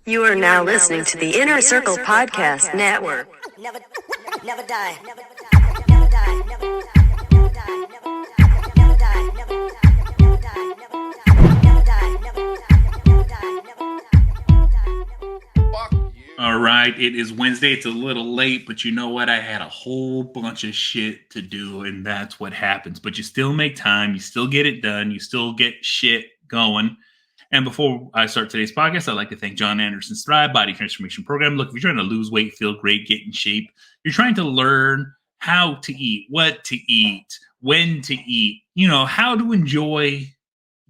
You are now listening to the Inner Circle Podcast Network. Never die. Never die. Never die. Never die. Never die. Never die. Never die. Never die. Never die. Never die. All right, it is Wednesday. It's a little late, but you know what? I had a whole bunch of shit to do, and that's what happens. But you still make time. You still get it done. You still get shit going. And before I start today's podcast, I'd like to thank Jon Andersen's Thrive Body Transformation Program. Look, if you're trying to lose weight, feel great, get in shape, you're trying to learn how to eat, what to eat, when to eat, how to enjoy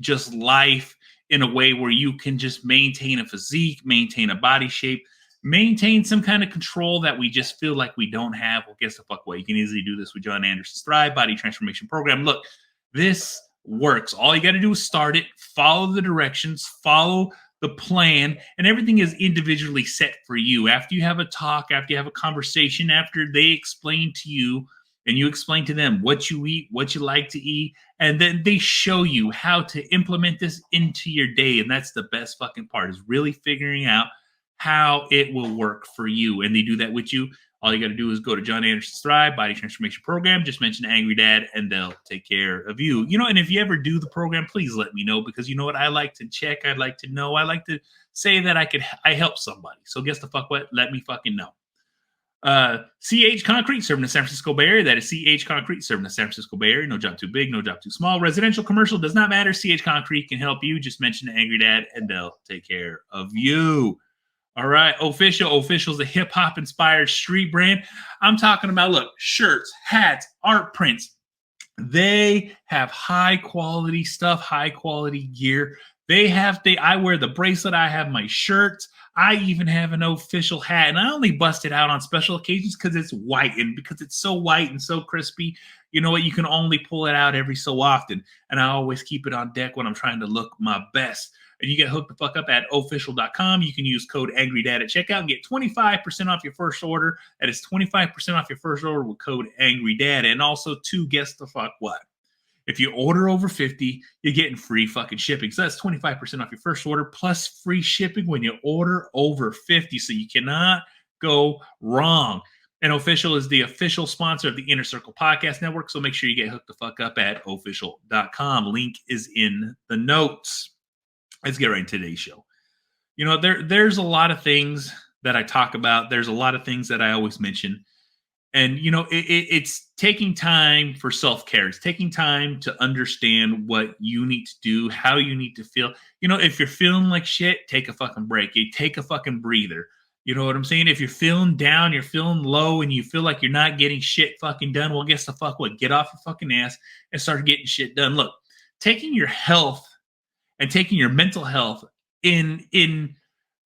just life in a way where you can just maintain a physique, maintain a body shape, maintain some kind of control that we just feel like we don't have. Well, guess the fuck what? You can easily do this with Jon Andersen's Thrive Body Transformation Program. Look, this works. All you got to do is start it, follow the directions, follow the plan, and everything is individually set for you. After you have a talk, after you have a conversation, after they explain to you and you explain to them what you eat, what you like to eat, and then they show you how to implement this into your day. And that's the best fucking part, is really figuring out how it will work for you. And they do that with you. All you got to do is go to Jon Andersen's Thrive Body Transformation Program. Just mention Angry Dad, and they'll take care of you. And if you ever do the program, please let me know, because you know what? I like to check. I'd like to know. I like to say that I help somebody. So guess the fuck what? Let me fucking know. CH Concrete, serving the San Francisco Bay Area. That is CH Concrete, serving the San Francisco Bay Area. No job too big, no job too small. Residential, commercial, does not matter. CH Concrete can help you. Just mention Angry Dad, and they'll take care of you. All right, Official is a hip-hop inspired street brand. I'm talking about, look, shirts, hats, art prints. They have high quality stuff, high quality gear. I wear the bracelet. I have my shirts. I even have an Official hat, and I only bust it out on special occasions because it's white, and because it's so white and so crispy, you know what? You can only pull it out every so often, and I always keep it on deck when I'm trying to look my best. And you get hooked the fuck up at official.com. You can use code AngryDad at checkout and get 25% off your first order. That is 25% off your first order with code AngryDad. And also, guess the fuck what? If you order over 50, you're getting free fucking shipping. So that's 25% off your first order plus free shipping when you order over 50. So you cannot go wrong. And Official is the official sponsor of the Inner Circle Podcast Network. So make sure you get hooked the fuck up at official.com. Link is in the notes. Let's get right into today's show. There's a lot of things that I talk about. There's a lot of things that I always mention. And, it's taking time for self-care. It's taking time to understand what you need to do, how you need to feel. If you're feeling like shit, take a fucking break. You take a fucking breather. You know what I'm saying? If you're feeling down, you're feeling low, and you feel like you're not getting shit fucking done, well, guess the fuck what? Get off your fucking ass and start getting shit done. Look, taking your health and taking your mental health in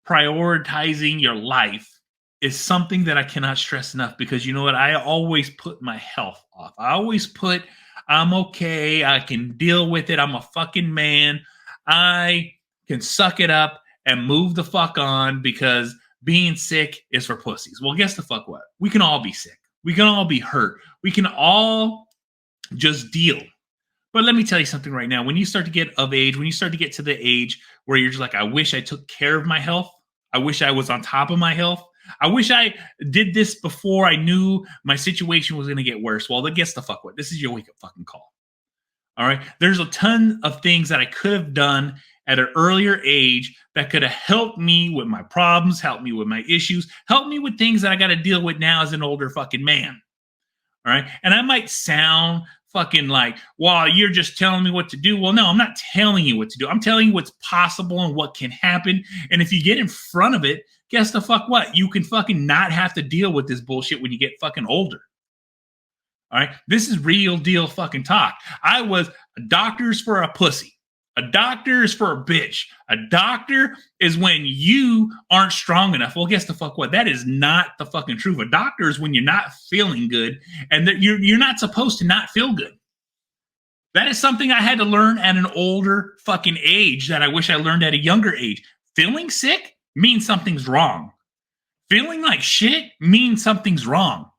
prioritizing your life is something that I cannot stress enough, because you know what? I always put my health off. I always put, I'm okay. I can deal with it. I'm a fucking man. I can suck it up and move the fuck on, because being sick is for pussies. Well, guess the fuck what? We can all be sick. We can all be hurt. We can all just deal. But let me tell you something right now. When you start to get of age, when you start to get to the age where you're just like, I wish I took care of my health. I wish I was on top of my health. I wish I did this before I knew my situation was going to get worse. Well, then guess the fuck what? This is your wake-up fucking call. All right? There's a ton of things that I could have done at an earlier age that could have helped me with my problems, helped me with my issues, helped me with things that I got to deal with now as an older fucking man. All right? And I might sound fucking like, well, you're just telling me what to do. Well, no, I'm not telling you what to do. I'm telling you what's possible and what can happen. And if you get in front of it, guess the fuck what? You can fucking not have to deal with this bullshit when you get fucking older. All right? This is real deal fucking talk. I was a doctor's for a pussy. A doctor is for a bitch. A doctor is when you aren't strong enough. Well, guess the fuck what? That is not the fucking truth. A doctor is when you're not feeling good, and that you're not supposed to not feel good. That is something I had to learn at an older fucking age that I wish I learned at a younger age. Feeling sick means something's wrong. Feeling like shit means something's wrong.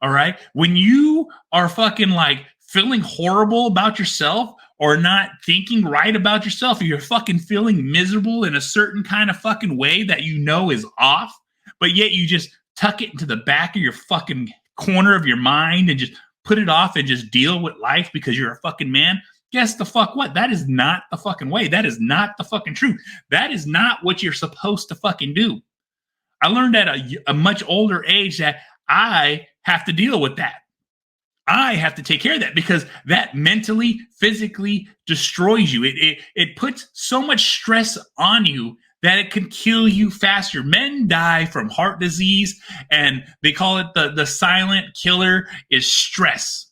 All right? When you are fucking like feeling horrible about yourself, or not thinking right about yourself, or you're fucking feeling miserable in a certain kind of fucking way that you know is off, but yet you just tuck it into the back of your fucking corner of your mind and just put it off and just deal with life because you're a fucking man, guess the fuck what? That is not the fucking way. That is not the fucking truth. That is not what you're supposed to fucking do. I learned at a much older age that I have to deal with that. I have to take care of that because that mentally, physically destroys you. It puts so much stress on you that it can kill you faster. Men die from heart disease, and they call it the silent killer is stress.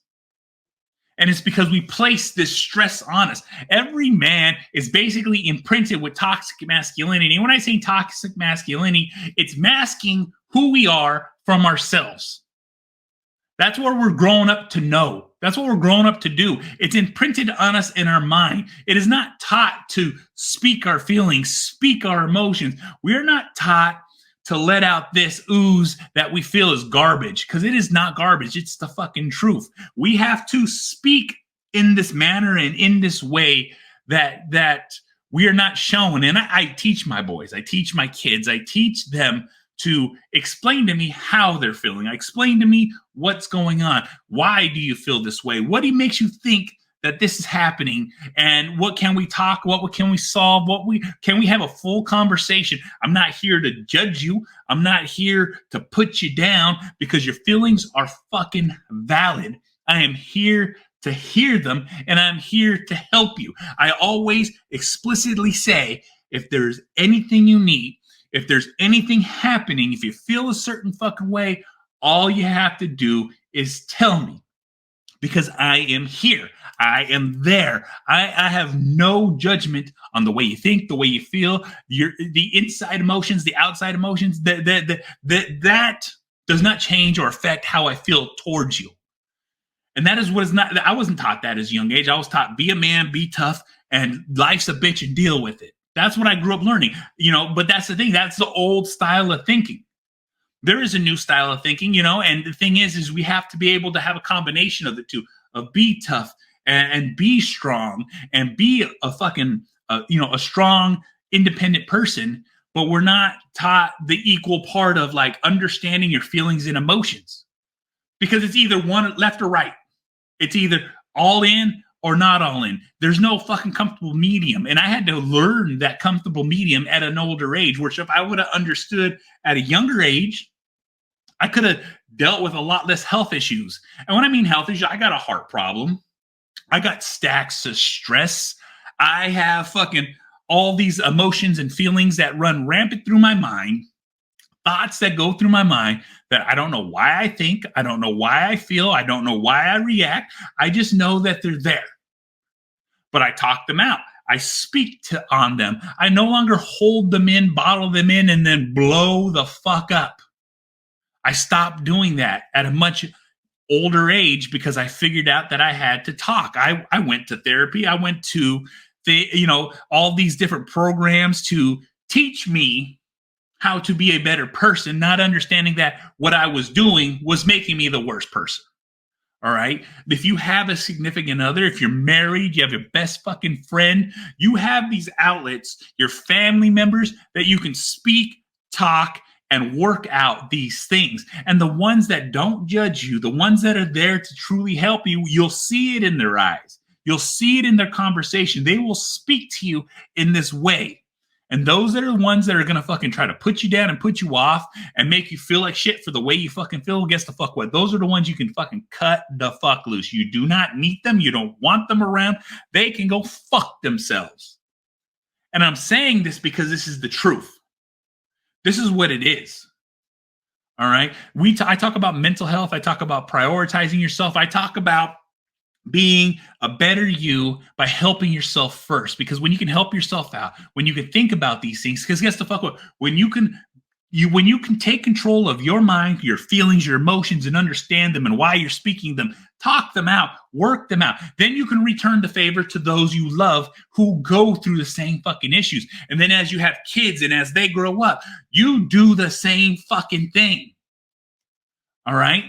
And it's because we place this stress on us. Every man is basically imprinted with toxic masculinity. And when I say toxic masculinity, it's masking who we are from ourselves. That's what we're grown up to know. That's what we're grown up to do. It's imprinted on us in our mind. It is not taught to speak our feelings, speak our emotions. We're not taught to let out this ooze that we feel is garbage, because it is not garbage. It's the fucking truth. We have to speak in this manner and in this way that we are not shown. And I teach my boys, I teach my kids, I teach them to explain to me how they're feeling. I explain to me what's going on. Why do you feel this way? What makes you think that this is happening? And what can we talk? What can we solve? Can we have a full conversation? I'm not here to judge you. I'm not here to put you down because your feelings are fucking valid. I am here to hear them, and I'm here to help you. I always explicitly say, if there's anything you need, if there's anything happening, if you feel a certain fucking way, all you have to do is tell me, because I am here. I am there. I have no judgment on the way you think, the way you feel, the inside emotions, the outside emotions. That does not change or affect how I feel towards you. And that is what is not. I wasn't taught that as a young age. I was taught be a man, be tough, and life's a bitch and deal with it. That's what I grew up learning, but that's the thing. That's the old style of thinking. There is a new style of thinking, and the thing is we have to be able to have a combination of the two, of be tough and be strong and be a fucking, a strong, independent person. But we're not taught the equal part of like understanding your feelings and emotions, because it's either one left or right. It's either all in or not all in. There's no fucking comfortable medium. And I had to learn that comfortable medium at an older age, which if I would have understood at a younger age, I could have dealt with a lot less health issues. And when I mean health issues, I got a heart problem. I got stacks of stress. I have fucking all these emotions and feelings that run rampant through my mind, thoughts that go through my mind that I don't know why I think, I don't know why I feel, I don't know why I react. I just know that they're there. But I talk them out. I speak on them. I no longer hold them in, bottle them in, and then blow the fuck up. I stopped doing that at a much older age because I figured out that I had to talk. I went to therapy. I went to all these different programs to teach me how to be a better person, not understanding that what I was doing was making me the worst person. All right. If you have a significant other, if you're married, you have your best fucking friend, you have these outlets, your family members that you can speak, talk, and work out these things. And the ones that don't judge you, the ones that are there to truly help you, you'll see it in their eyes. You'll see it in their conversation. They will speak to you in this way. And those are the ones that are going to fucking try to put you down and put you off and make you feel like shit for the way you fucking feel. Guess the fuck what? Those are the ones you can fucking cut the fuck loose. You do not need them. You don't want them around. They can go fuck themselves. And I'm saying this because this is the truth. This is what it is. All right. I talk about mental health. I talk about prioritizing yourself. I talk about being a better you by helping yourself first. Because when you can help yourself out, when you can think about these things, because guess the fuck what? When you can take control of your mind, your feelings, your emotions, and understand them and why you're speaking them, talk them out, work them out, then you can return the favor to those you love who go through the same fucking issues. And then as you have kids and as they grow up, you do the same fucking thing. All right?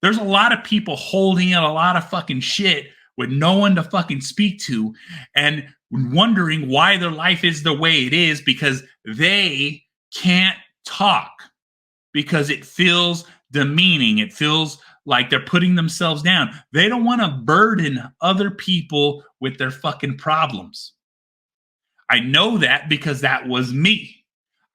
There's a lot of people holding out a lot of fucking shit with no one to fucking speak to and wondering why their life is the way it is because they can't talk because it feels demeaning. It feels like they're putting themselves down. They don't want to burden other people with their fucking problems. I know that because that was me.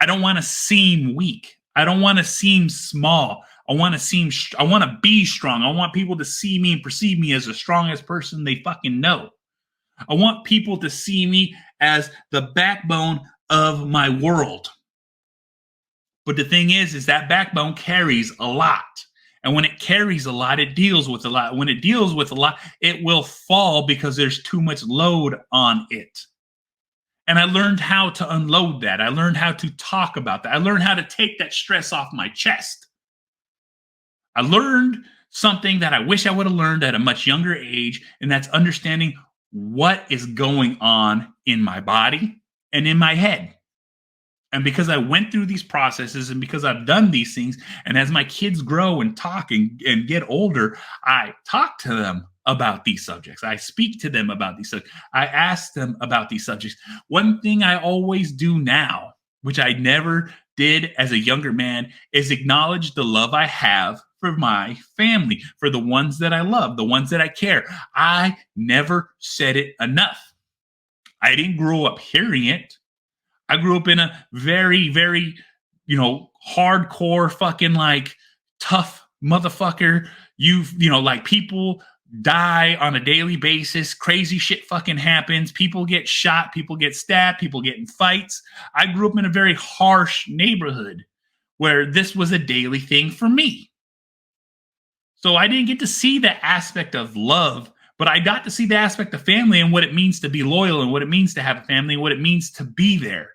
I don't want to seem weak. I don't want to seem small. I want to be strong. I want people to see me and perceive me as the strongest person they fucking know. I want people to see me as the backbone of my world. But the thing is that backbone carries a lot. And when it carries a lot, it deals with a lot. When it deals with a lot, it will fall because there's too much load on it. And I learned how to unload that. I learned how to talk about that. I learned how to take that stress off my chest. I learned something that I wish I would have learned at a much younger age, and that's understanding what is going on in my body and in my head. And because I went through these processes and because I've done these things, and as my kids grow and talk and get older, I talk to them about these subjects. I speak to them about these subjects. I ask them about these subjects. One thing I always do now, which I never did as a younger man, is acknowledge the love I have for my family, for the ones that I love, the ones that I care. I never said it enough. I didn't grow up hearing it. I grew up in a very, very, hardcore fucking like tough motherfucker. Like people die on a daily basis. Crazy shit fucking happens. People get shot. People get stabbed. People get in fights. I grew up in a very harsh neighborhood where this was a daily thing for me. So I didn't get to see the aspect of love, but I got to see the aspect of family and what it means to be loyal and what it means to have a family and what it means to be there.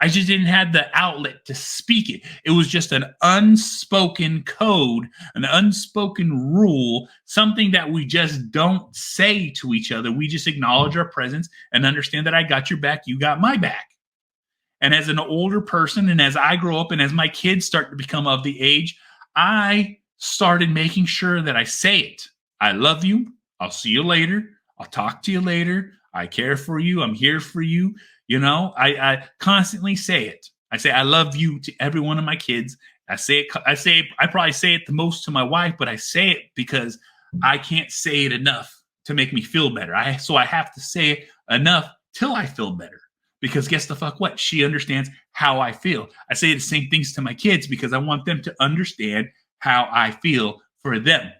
I just didn't have the outlet to speak it. It was just an unspoken code, an unspoken rule, something that we just don't say to each other. We just acknowledge our presence and understand that I got your back, you got my back. And as an older person, and as I grow up and as my kids start to become of the age, I started making sure that I say it. I love you. I'll see you later. I'll talk to you later. I care for you. I'm here for you. I constantly say it. I say, I love you to every one of my kids. I probably say it the most to my wife, but I say it because I can't say it enough to make me feel better. So I have to say it enough till I feel better because guess the fuck what? She understands how I feel. I say the same things to my kids because I want them to understand how I feel for them.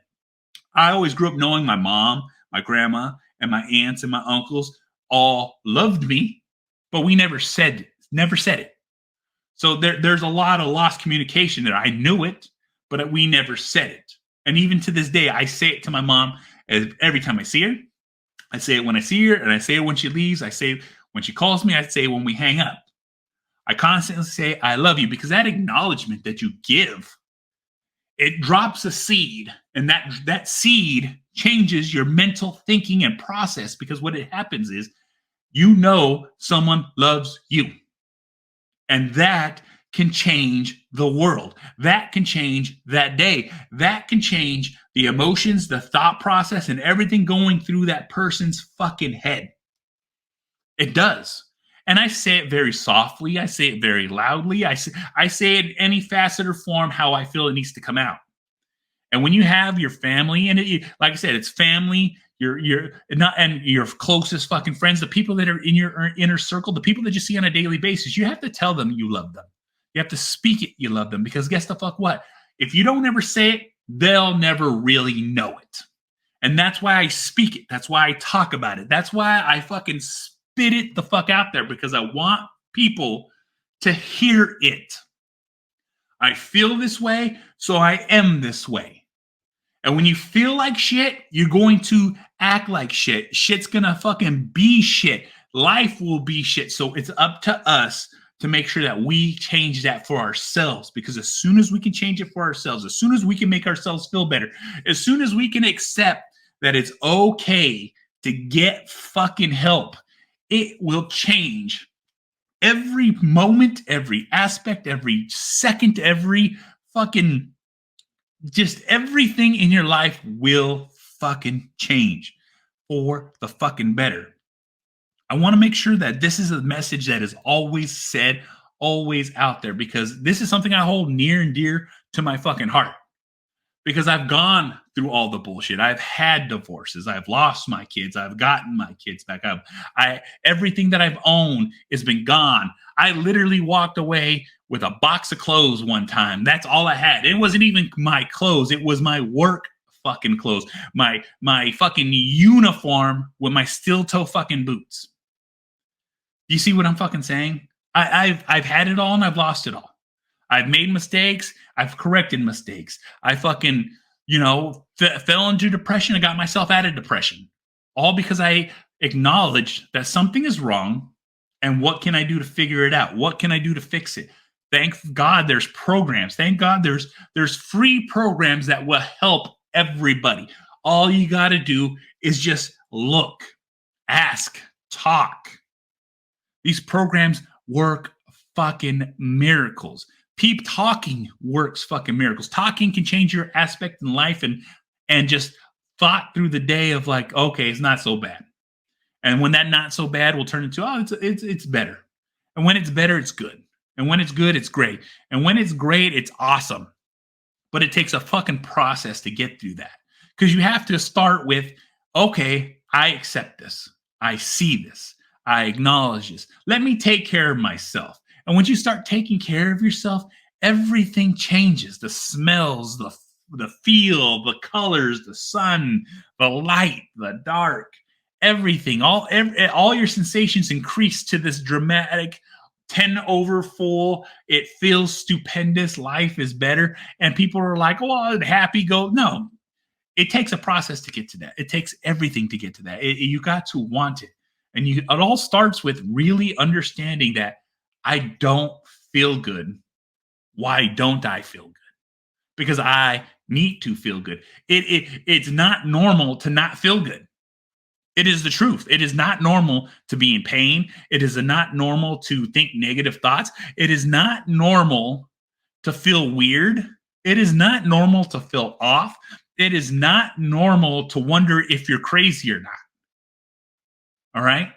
I always grew up knowing my mom, my grandma, and my aunts and my uncles all loved me. But we never said it. So there's a lot of lost communication there. I knew it, but we never said it. And even to this day, I say it to my mom every time I see her. I say it when I see her, and I say it when she leaves. I say it when she calls me. I say it when we hang up. I constantly say, I love you, because that acknowledgement that you give, it drops a seed, and that seed changes your mental thinking and process, because what it happens is, someone loves you. And that can change the world. That can change that day. That can change the emotions, the thought process, and everything going through that person's fucking head. It does. And I say it very softly. I say it very loudly. I say it in any facet or form how I feel it needs to come out. And when you have your family, and like I said, it's family, your closest fucking friends, the people that are in your inner circle, the people that you see on a daily basis, you have to tell them you love them. You have to speak it, you love them, because guess the fuck what? If you don't ever say it, they'll never really know it. And that's why I speak it. That's why I talk about it. That's why I fucking spit it the fuck out there, because I want people to hear it. I feel this way, so I am this way. And when you feel like shit, you're going to act like shit. Shit's gonna fucking be shit. Life will be shit. So it's up to us to make sure that we change that for ourselves. Because as soon as we can change it for ourselves, as soon as we can make ourselves feel better, as soon as we can accept that it's okay to get fucking help, it will change every moment, every aspect, every second, every fucking, just everything in your life will fucking change for the fucking better. I want to make sure that this is a message that is always said, always out there, because this is something I hold near and dear to my fucking heart. Because I've gone through all the bullshit. I've had divorces. I've lost my kids. I've gotten my kids back up. Everything that I've owned has been gone. I literally walked away with a box of clothes one time. That's all I had. It wasn't even my clothes. It was my work fucking clothes. My fucking uniform with my steel toe fucking boots. Do you see what I'm fucking saying? I've had it all and I've lost it all. I've made mistakes. I've corrected mistakes. I fucking, fell into depression and got myself out of depression. All because I acknowledged that something is wrong and what can I do to figure it out? What can I do to fix it? Thank God there's programs. Thank God there's free programs that will help everybody. All you got to do is just look, ask, talk. These programs work fucking miracles. Talking works fucking miracles. Talking can change your aspect in life and just thought through the day of like, okay, it's not so bad. And when that not so bad will turn into, it's better. And when it's better, it's good. And when it's good, it's great. And when it's great, it's awesome. But it takes a fucking process to get through that. Because you have to start with, okay, I accept this. I see this. I acknowledge this. Let me take care of myself. And once you start taking care of yourself, everything changes. The smells, the feel, the colors, the sun, the light, the dark, everything. All your sensations increase to this dramatic 10 over full. It feels stupendous. Life is better. And people are like, oh, happy go. No, it takes a process to get to that. It takes everything to get to that. You got to want it. And it all starts with really understanding that I don't feel good. Why don't I feel good? Because I need to feel good. It's not normal to not feel good. It is the truth. It is not normal to be in pain. It is not normal to think negative thoughts. It is not normal to feel weird. It is not normal to feel off. It is not normal to wonder if you're crazy or not. All right?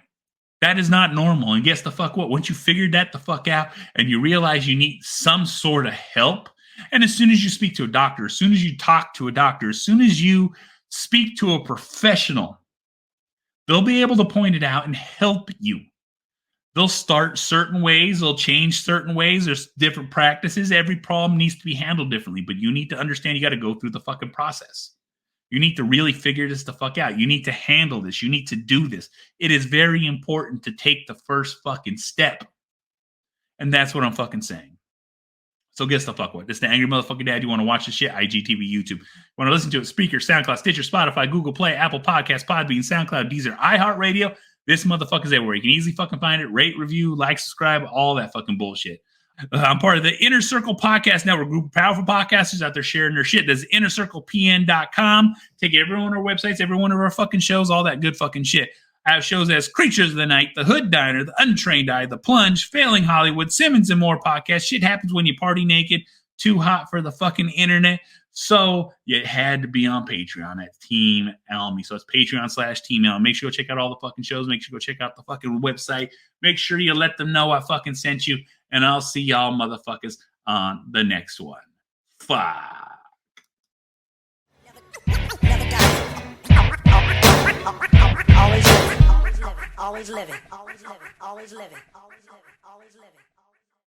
That is not normal. And guess the fuck what? Once you figured that the fuck out and you realize you need some sort of help, and as soon as you speak to a doctor, as soon as you talk to a doctor, as soon as you speak to a professional, they'll be able to point it out and help you. They'll start certain ways. They'll change certain ways. There's different practices. Every problem needs to be handled differently, but you need to understand you got to go through the fucking process. You need to really figure this the fuck out. You need to handle this. You need to do this. It is very important to take the first fucking step. And that's what I'm fucking saying. So guess the fuck what? This is the Angry Motherfucking Dad. You want to watch this shit? IGTV, YouTube. You want to listen to it? Spreaker, SoundCloud, Stitcher, Spotify, Google Play, Apple Podcasts, Podbean, SoundCloud, Deezer, iHeartRadio. This motherfucker's everywhere. You can easily fucking find it. Rate, review, like, subscribe, all that fucking bullshit. I'm part of the Inner Circle Podcast Network, group of powerful podcasters out there sharing their shit. That's innercirclepn.com. Take every one of our websites, every one of our fucking shows, all that good fucking shit. I have shows as Creatures of the Night, The Hood Diner, The Untrained Eye, The Plunge, Failing Hollywood, Simmons and More podcast. Shit happens when you party naked. Too hot for the fucking internet. So you had to be on Patreon at Team Elmy. So it's Patreon/Team Elmy. Make sure you go check out all the fucking shows. Make sure you go check out the fucking website. Make sure you let them know I fucking sent you. And I'll see y'all motherfuckers on the next one. Fuck. Always living.